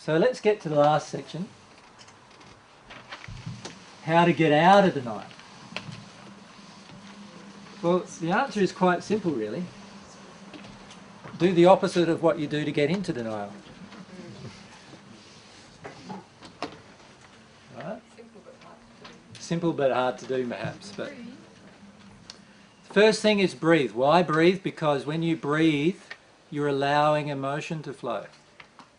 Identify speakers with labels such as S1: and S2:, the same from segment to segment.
S1: So let's get to the last section. How to get out of denial. Well, the answer is quite simple, really. Do the opposite of what you do to get into denial. Right? Simple but hard to do, perhaps. But first thing is breathe. Why breathe? Because when you breathe, you're allowing emotion to flow.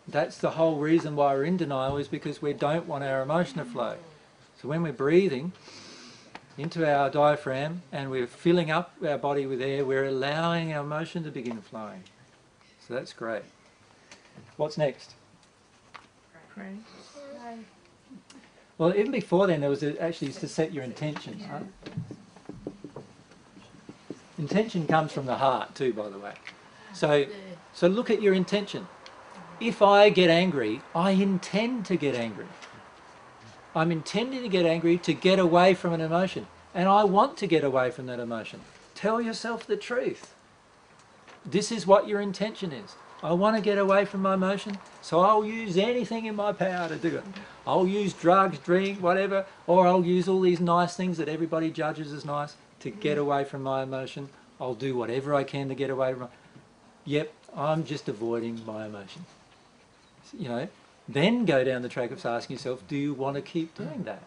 S1: That's the whole reason why we're in denial, is because we don't want our emotion to flow. So when we're breathing into our diaphragm and we're filling up our body with air, we're allowing our emotion to begin flowing. So that's great. What's next?
S2: Pray.
S1: Well, even before then, there was actually to set your intentions. Huh? Intention comes from the heart too, by the way. So look at your intention. If I get angry, I intend to get angry. I'm intending to get angry to get away from an emotion. And I want to get away from that emotion. Tell yourself the truth. This is what your intention is. I want to get away from my emotion, so I'll use anything in my power to do it. I'll use drugs, drink, whatever, or I'll use all these nice things that everybody judges as nice to get away from my emotion. I'll do whatever I can to get away from it. Yep, I'm just avoiding my emotion. You know, then go down the track of asking yourself, do you want to keep doing that?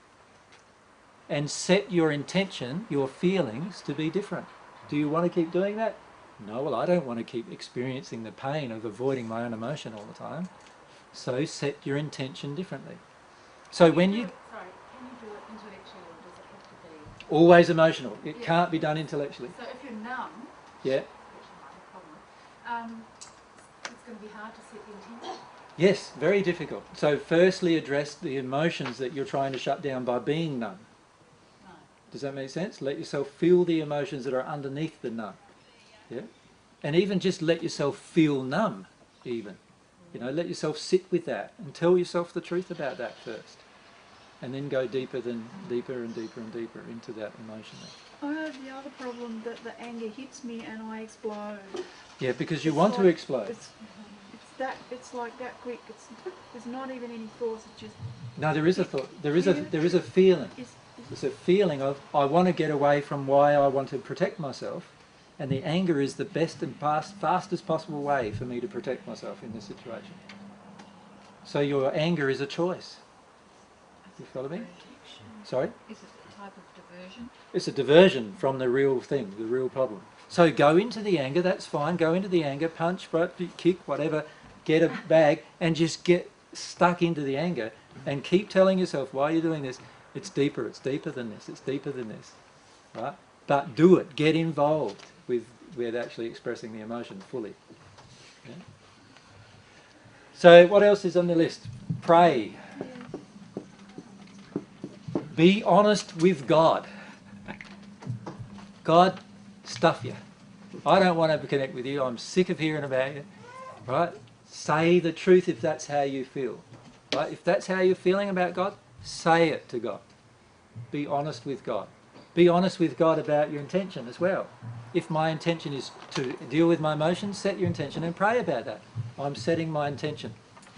S1: And set your intention, your feelings, to be different. Do you want to keep doing that? No, well, I don't want to keep experiencing the pain of avoiding my own emotion all the time. So set your intention differently. So when you...
S3: Sorry, can you do it intellectually, or does it have to be...
S1: Always emotional. It can't be done intellectually.
S3: So if you're numb,
S1: yeah,
S3: which you might have a problem with, it's going to be hard to set the intention.
S1: Yes, very difficult. So firstly address the emotions that you're trying to shut down by being numb.
S3: Right.
S1: Does that make sense? Let yourself feel the emotions that are underneath the numb. Yeah? And even just let yourself feel numb, even. You know, let yourself sit with that and tell yourself the truth about that first. And then go deeper and deeper and deeper into that emotionally.
S2: I have the other problem that the anger hits me and I explode.
S1: Yeah, because you want to explode.
S2: It's like that quick. There's not even any force. It's just...
S1: No, there is a thought. There is a feeling. There's a feeling of, I want to get away from why I want to protect myself, and the anger is the best and fastest possible way for me to protect myself in this situation. So your anger is a choice. You follow me? Sorry?
S3: Is it a type of diversion?
S1: It's a diversion from the real thing, the real problem. So go into the anger, that's fine. Go into the anger, punch, kick, whatever, get a bag, and just get stuck into the anger and keep telling yourself, why are you doing this? It's deeper than this, it's deeper than this. Right? But do it, get involved with actually expressing the emotion fully. Yeah? So what else is on the list? Pray. Be honest with God. God, stuff you. I don't want to connect with you. I'm sick of hearing about you. Right? Say the truth if that's how you feel. Right? If that's how you're feeling about God, say it to God. Be honest with God. Be honest with God about your intention as well. If my intention is to deal with my emotions, set your intention and pray about that. I'm setting my intention.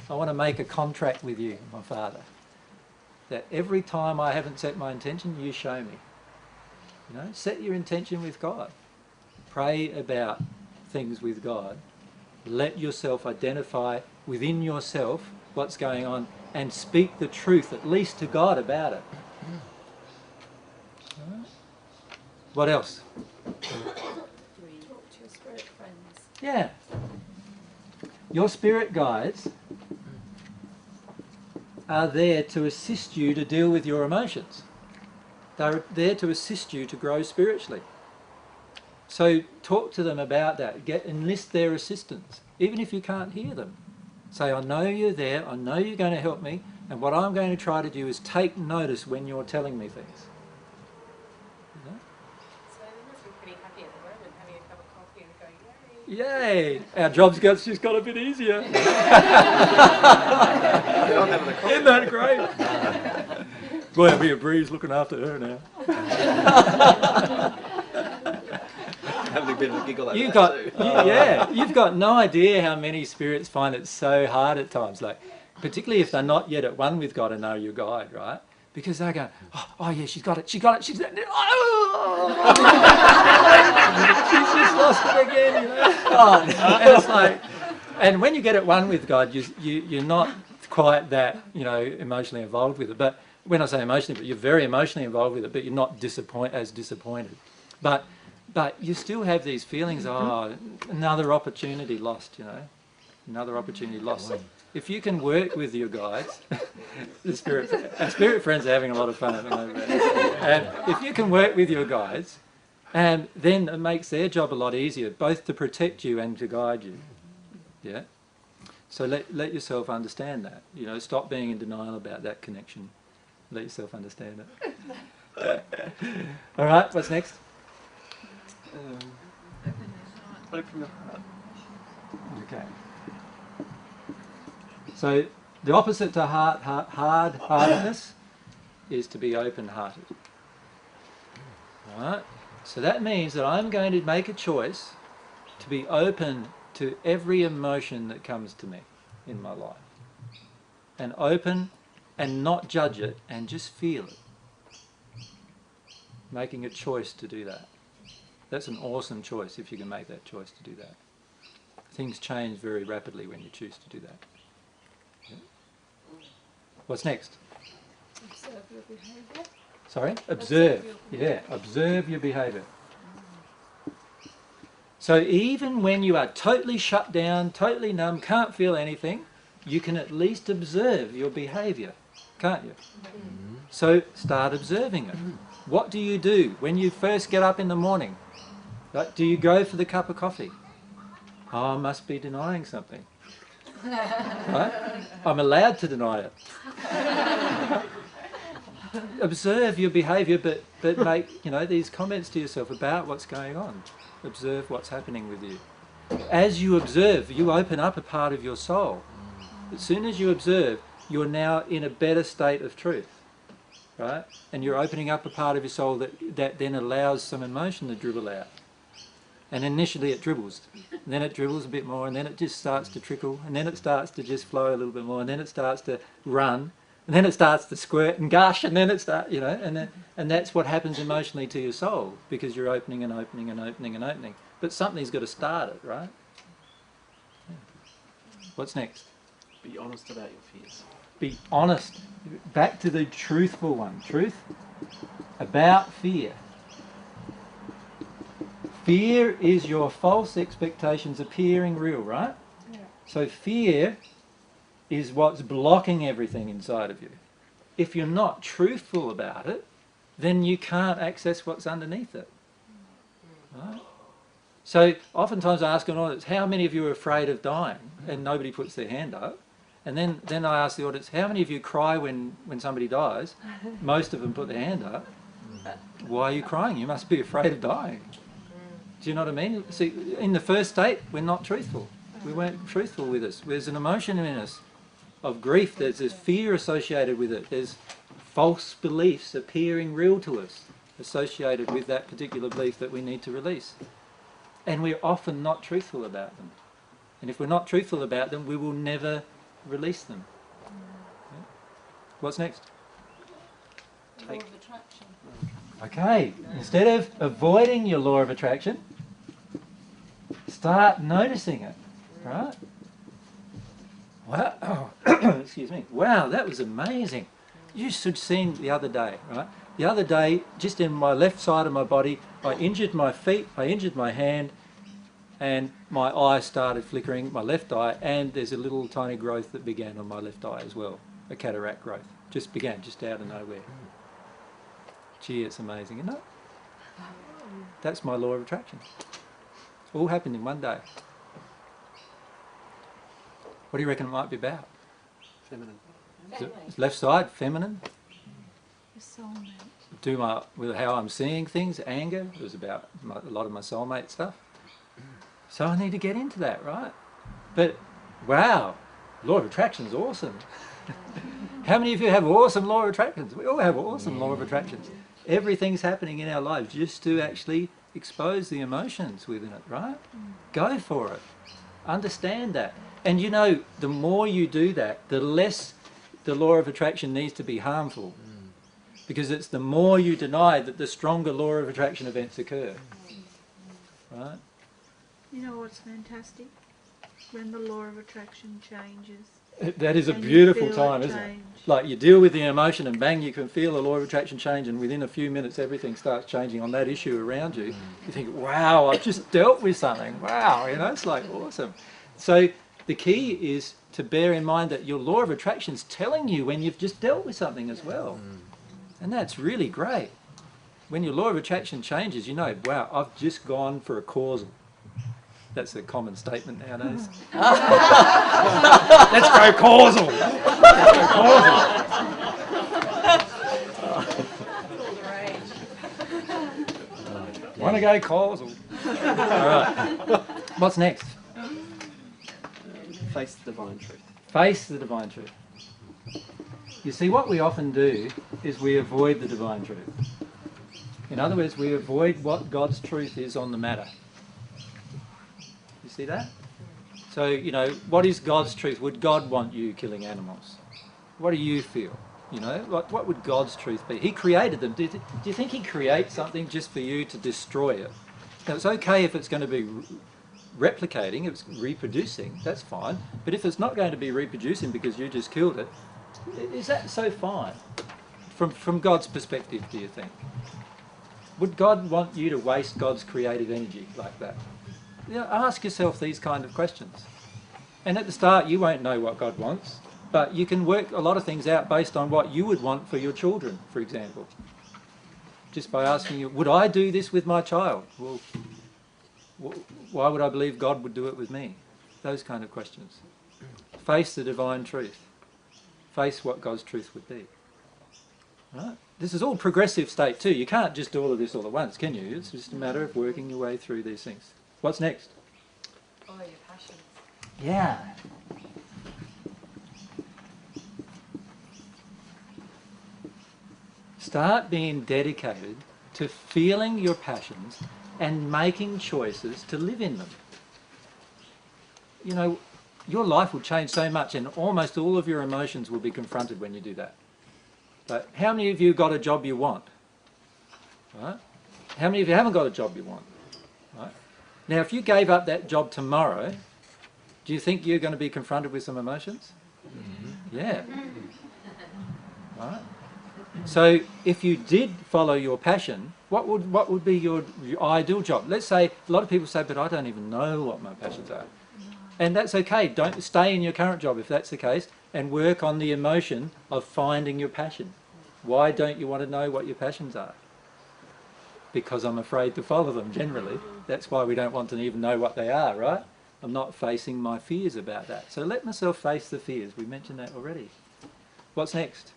S1: I want to make a contract with you, my Father, that every time I haven't set my intention, you show me. You know, set your intention with God. Pray about things with God. Let yourself identify within yourself what's going on and speak the truth, at least to God, about it. What else?
S3: Talk to your spirit friends.
S1: Yeah. Your spirit guides are there to assist you to deal with your emotions. They're there to assist you to grow spiritually. So talk to them about that. Enlist their assistance, even if you can't hear them. Say, I know you're there, I know you're going to help me, and what I'm going to try to do is take notice when you're telling me things. You know?
S3: So they must be pretty happy at the moment, having a cup of coffee and going, yay!
S1: Yay! Our job's just got a bit easier. Isn't that great? Boy, it'll be a breeze looking after her now.
S4: Having a bit of a giggle over that too.
S1: You've got no idea how many spirits find it so hard at times. Like, particularly if they're not yet at one with God and they're your guide, right? Because they go, oh yeah, she's got it, she's got it, she's got it. Oh! She's just lost it again, you know. Oh, and it's like, and when you get at one with God, you're not quite that, you know, emotionally involved with it. But when I say emotionally, but you're very emotionally involved with it, but you're not disappointed. But you still have these feelings, oh, another opportunity lost, you know, another opportunity lost. If you can work with your guides, our spirit friends are having a lot of fun at the moment. And if you can work with your guides, then it makes their job a lot easier, both to protect you and to guide you. Yeah. So let yourself understand that. You know, stop being in denial about that connection. Let yourself understand it. All right. What's next?
S4: Open your heart.
S1: Okay. So the opposite to hard-heartedness is to be open-hearted. Right? So that means that I'm going to make a choice to be open to every emotion that comes to me in my life. And open and not judge it and just feel it. Making a choice to do that. That's an awesome choice if you can make that choice to do that. Things change very rapidly when you choose to do that. Yeah. What's next?
S2: Observe your behaviour.
S1: Sorry? Observe. Yeah, observe your behaviour. So even when you are totally shut down, totally numb, can't feel anything, you can at least observe your behaviour, can't you? So start observing it. What do you do when you first get up in the morning? Right? Do you go for the cup of coffee? Oh, I must be denying something. Right? I'm allowed to deny it. Observe your behaviour, but make, you know, these comments to yourself about what's going on. Observe what's happening with you. As you observe, you open up a part of your soul. As soon as you observe, you're now in a better state of truth. Right? And you're opening up a part of your soul that then allows some emotion to dribble out. And initially it dribbles, and then it dribbles a bit more, and then it just starts to trickle, and then it starts to just flow a little bit more, and then it starts to run, and then it starts to squirt and gush, and then it starts, you know, and that's what happens emotionally to your soul, because you're opening and opening and opening and opening. But something's got to start it, right? Yeah. What's next?
S4: Be honest about your fears.
S1: Be honest. Back to the truthful one. Truth about fear. Fear is your false expectations appearing real, right?
S2: Yeah.
S1: So fear is what's blocking everything inside of you. If you're not truthful about it, then you can't access what's underneath it. Right? So oftentimes I ask an audience, how many of you are afraid of dying? And nobody puts their hand up. And then I ask the audience, how many of you cry when somebody dies? Most of them put their hand up. Why are you crying? You must be afraid of dying. Do you know what I mean? See, in the first state, we're not truthful. We weren't truthful with us. There's an emotion in us of grief. There's this fear associated with it. There's false beliefs appearing real to us associated with that particular belief that we need to release. And we're often not truthful about them. And if we're not truthful about them, we will never release them. Yeah. What's next?
S2: Law of attraction.
S1: Okay, instead of avoiding your law of attraction, start noticing it, right? Wow, excuse me. Wow, that was amazing. You should have seen the other day, right? The other day, just in my left side of my body, I injured my feet, I injured my hand, and my eye started flickering, my left eye, and there's a little tiny growth that began on my left eye as well, a cataract growth. Just began, just out of nowhere. Gee, it's amazing, isn't it? That's my law of attraction. It's all happened in one day. What do you reckon it might be about?
S4: Feminine.
S1: Left side, feminine.
S2: Your soulmate.
S1: With how I'm seeing things, anger. It was about a lot of my soulmate stuff. So I need to get into that, right? But, wow, law of attraction is awesome. How many of you have awesome law of attractions? We all have awesome law of attractions. Everything's happening in our lives just to actually expose the emotions within it, right? Go for it. Understand that. And you know, the more you do that, the less the law of attraction needs to be harmful. Because it's the more you deny that the stronger law of attraction events occur. Right?
S2: You know what's fantastic? When the law of attraction changes.
S1: That is a
S2: and you
S1: beautiful
S2: feel
S1: time,
S2: it
S1: isn't it?
S2: change.
S1: Like you deal with the emotion and bang, you can feel the law of attraction change, and within a few minutes everything starts changing on that issue around you. You think, wow, I've just dealt with something. Wow, you know, it's like awesome. So the key is to bear in mind that your law of attraction is telling you when you've just dealt with something as well. And that's really great. When your law of attraction changes, you know, wow, I've just gone for a causal. That's a common statement nowadays. Let's go causal. Let's go causal. Want to go causal? All right. What's next?
S4: Face the divine truth.
S1: Face the divine truth. You see, what we often do is we avoid the divine truth. In other words, we avoid what God's truth is on the matter. You see that? So, you know, what is God's truth? Would God want you killing animals? What do you feel? You know, what would God's truth be? He created them. Do you think He creates something just for you to destroy it? Now, it's okay if it's going to be replicating, if it's reproducing, that's fine. But if it's not going to be reproducing because you just killed it, is that so fine? From God's perspective, do you think? Would God want you to waste God's creative energy like that? You know, ask yourself these kind of questions. And at the start, you won't know what God wants, but you can work a lot of things out based on what you would want for your children, for example. Just by asking you, would I do this with my child? Well, why would I believe God would do it with me? Those kind of questions. Face the divine truth. Face what God's truth would be. Right? This is all progressive state too. You can't just do all of this all at once, can you? It's just a matter of working your way through these things. What's next?
S3: Follow your passions.
S1: Yeah. Start being dedicated to feeling your passions and making choices to live in them. You know, your life will change so much and almost all of your emotions will be confronted when you do that. But how many of you got a job you want? Right? How many of you haven't got a job you want? Right? Now, if you gave up that job tomorrow, do you think you're going to be confronted with some emotions? Yeah. Right? So if you did follow your passion, what would be your ideal job? Let's say, a lot of people say, but I don't even know what my passions are. And that's okay. Don't stay in your current job if that's the case, and work on the emotion of finding your passion. Why don't you want to know what your passions are? Because I'm afraid to follow them, generally. That's why we don't want to even know what they are, right? I'm not facing my fears about that. So let myself face the fears. We mentioned that already. What's next?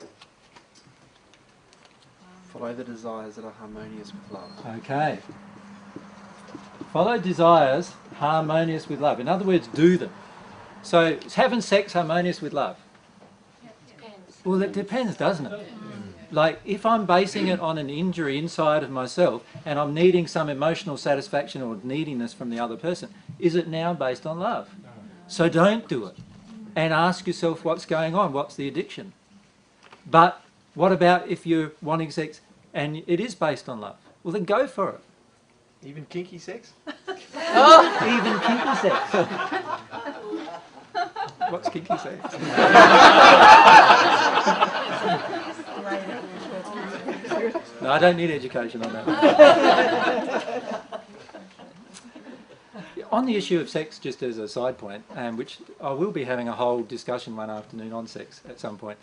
S4: Follow the desires that are harmonious with love.
S1: Okay. Follow desires harmonious with love. In other words, do them. So is having sex harmonious with love?
S3: Depends.
S1: Well, it depends, doesn't it? Like, if I'm basing it on an injury inside of myself and I'm needing some emotional satisfaction or neediness from the other person, is it now based on love? So don't do it. And ask yourself what's going on, what's the addiction? But what about if you're wanting sex and it is based on love? Well, then go for it.
S5: Even kinky sex?
S1: Even kinky sex. What's kinky sex? No, I don't need education on that. On the issue of sex, just as a side point, which I will be having a whole discussion one afternoon on sex at some point,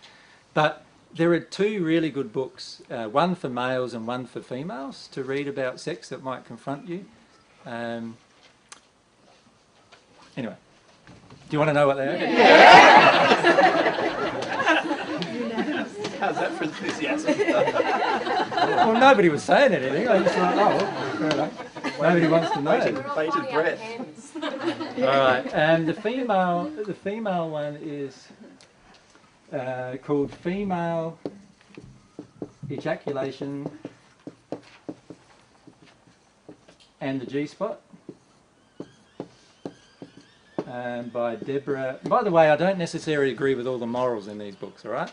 S1: but there are two really good books, one for males and one for females, to read about sex that might confront you. Anyway, do you want to know what they are?
S5: How's that for enthusiasm?
S1: Well, nobody was saying anything. I just thought, oh, fair enough. Nobody wants to know.
S5: Bated breath.
S1: All right, and the female one is called Female Ejaculation and the G-spot. by Deborah. By the way, I don't necessarily agree with all the morals in these books, all right?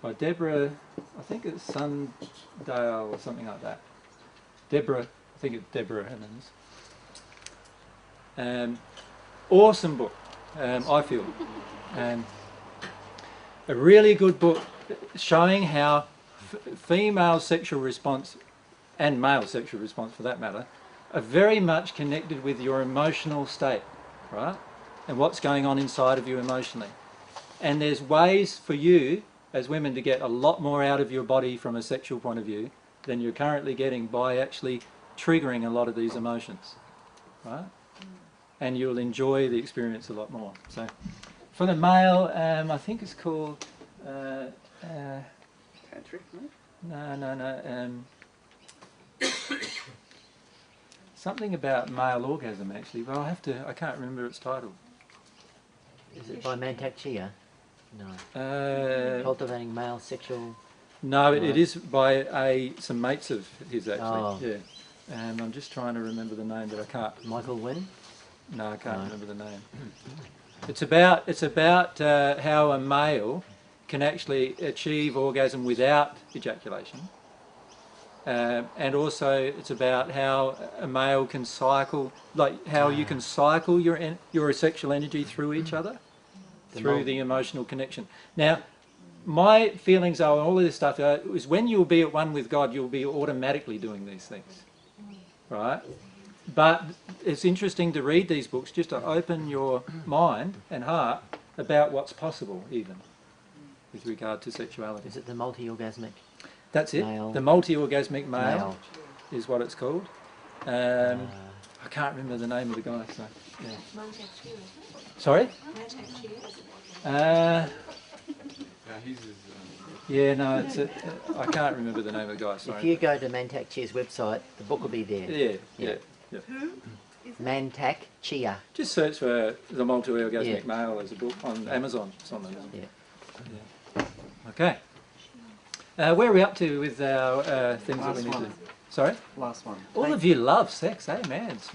S1: By Deborah, I think it's Sundale or something like that. Deborah, I think it's Deborah Hennons. Awesome book, I feel. A really good book showing how female sexual response, and male sexual response for that matter, are very much connected with your emotional state, right? And what's going on inside of you emotionally. And there's ways for you as women to get a lot more out of your body from a sexual point of view than you're currently getting by actually triggering a lot of these emotions, right? And you'll enjoy the experience a lot more. So, for the male, I think it's called
S4: Tantric, no?
S1: no. Something about male orgasm actually, but I can't remember its title.
S6: Is it by Mantak Chia? No. Cultivating Male Sexual...
S1: No, it is by some mates of his actually.
S6: Oh.
S1: Yeah. And I'm just trying to remember the name, but I can't.
S6: Michael Wynn?
S1: No, I can't remember the name. It's about how a male can actually achieve orgasm without ejaculation, and also it's about how a male can cycle, like how you can cycle your sexual energy through each other, through the emotional connection. Now, my feelings are on all of this stuff is when you'll be at one with God, you'll be automatically doing these things, right? But it's interesting to read these books just to open your mind and heart about what's possible even with regard to sexuality.
S6: Is it the multi-orgasmic?
S1: That's it.
S6: Male.
S1: The multi-orgasmic male is what it's called. I can't remember the name of the guy. So, yeah. Sorry? Yeah, no, I can't remember the name of the guy. Sorry.
S6: If you go to Mantak Chia's website, the book will be there.
S1: Yeah.
S6: Mantak Chia.
S1: Just search for The Multi-Orgasmic Male as a book on Amazon. It's on Amazon.
S6: Yeah.
S1: Okay. Where are we up to with our things that we need to do? Sorry?
S4: Last one.
S1: All of you love sex, eh, man? It's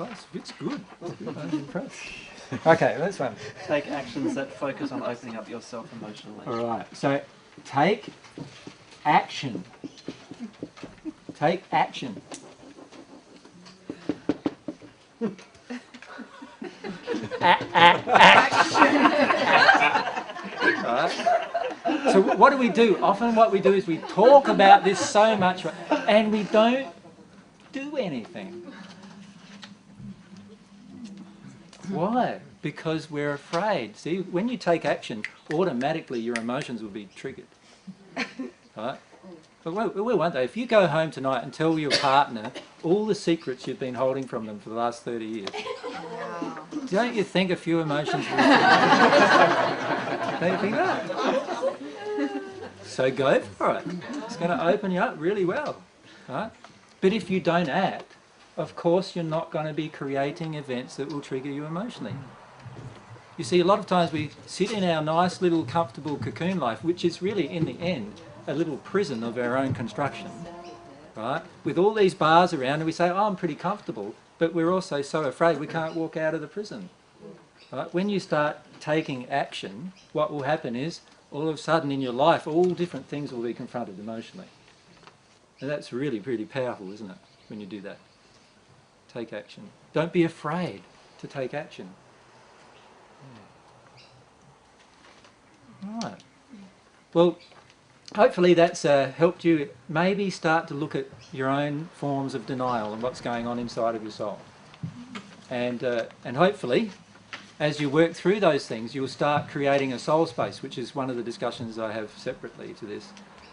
S1: good. I'm impressed. Okay, that's one.
S4: Take actions that focus on opening up yourself emotionally.
S1: All right. So, take action. Take action. Right. So what do? Often what we do is we talk about this so much and we don't do anything. Why? Because we're afraid. See, when you take action, automatically your emotions will be triggered. Right? But we won't they? If you go home tonight and tell your partner all the secrets you've been holding from them for the last 30 years, don't you think a few emotions will don't you think that? So go for it. It's going to open you up really well. Right? But if you don't act, of course you're not going to be creating events that will trigger you emotionally. You see, a lot of times we sit in our nice little comfortable cocoon life, which is really, in the end, a little prison of our own construction, right? With all these bars around, and we say, oh, I'm pretty comfortable, but we're also so afraid we can't walk out of the prison. Right? When you start taking action, what will happen is, all of a sudden in your life, all different things will be confronted emotionally. And that's really, really powerful, isn't it, when you do that? Take action. Don't be afraid to take action. Yeah. All right. Well, hopefully that's helped you maybe start to look at your own forms of denial and what's going on inside of your soul. And hopefully, as you work through those things, you'll start creating a soul space, which is one of the discussions I have separately to this,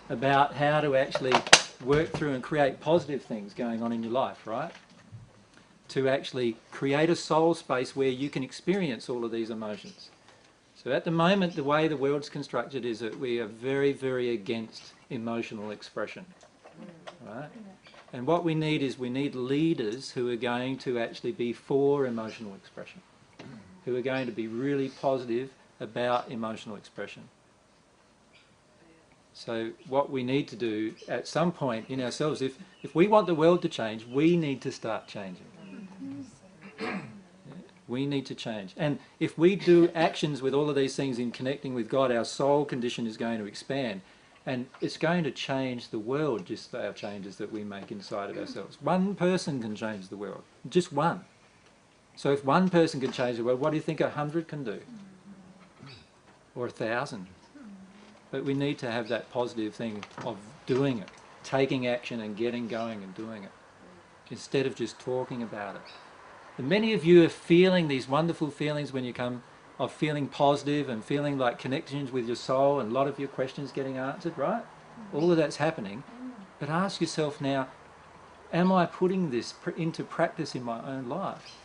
S1: about how to actually work through and create positive things going on in your life, right? To actually create a soul space where you can experience all of these emotions. So at the moment, the way the world's constructed is that we are very, very against emotional expression, right? And what we need is we need leaders who are going to actually be for emotional expression, who are going to be really positive about emotional expression. So what we need to do at some point in ourselves, if we want the world to change, we need to start changing. We need to change. And if we do actions with all of these things in connecting with God, our soul condition is going to expand. And it's going to change the world, just our changes that we make inside of ourselves. One person can change the world. Just one. So if one person can change the world, what do you think 100 can do? Or 1,000? But we need to have that positive thing of doing it, taking action and getting going and doing it, instead of just talking about it. And many of you are feeling these wonderful feelings when you come, of feeling positive and feeling like connections with your soul, and a lot of your questions getting answered, right? All of that's happening. But ask yourself now, am I putting this into practice in my own life?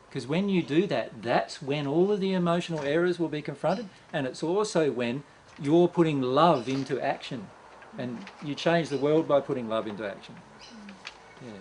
S1: Because when you do that, that's when all of the emotional errors will be confronted, and it's also when you're putting love into action. And you change the world by putting love into action.